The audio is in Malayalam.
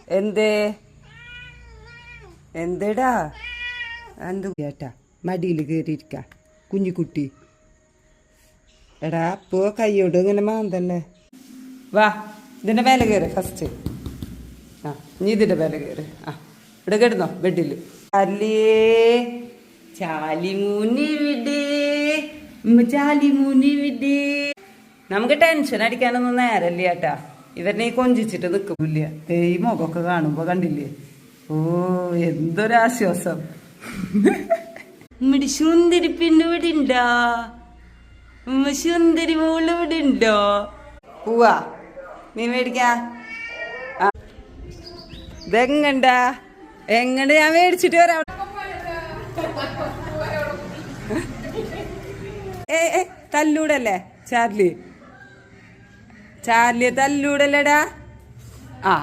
എന്തേ എന്തേടാ എന്ത് ചേട്ടാ മടിയിൽ കയറിയിരിക്ക കുഞ്ഞിക്കുട്ടി. എടാ അപ്പോ കൈയോട് ഇങ്ങനെ മാന്തല്ലേ. വാ ഇതിൻ്റെ മേലെ കയറ് ഫസ്റ്റ്. ആ നീ ഇതിൻ്റെ മേലെ കയറ്. ആ ഇവിടെ കിടന്നോ ബെഡിൽ. അല്ലേ ചാലിമൂനി വിട്, ചാലിമൂനി വിട്. നമുക്ക് ടെൻഷൻ അടിക്കാനൊന്നും നേരല്ല ചേട്ടാ. ഇവരെ കൊഞ്ചിച്ചിട്ട് നിൽക്കില്ല. ഈ മുഖമൊക്കെ കാണുമ്പോ കണ്ടില്ലേ, ഓ എന്തൊരാശ്വാസം. ഉമ്മടി സുന്ദരി പിന്നെ ഇവിടെ ഉണ്ടോ? ഉമ്മ സുന്ദരി മോള് ഇവിടെ ഉണ്ടോ? പോവാ നീ മേടിക്കാ. ഇതെങ്ങണ്ടാ എങ്ങണ്ട് ഞാൻ മേടിച്ചിട്ട് വരാം. തല്ലൂടല്ലേ ചാർലി, ചാർലിയെ തല്ലൂടല്ലേടാ. ആ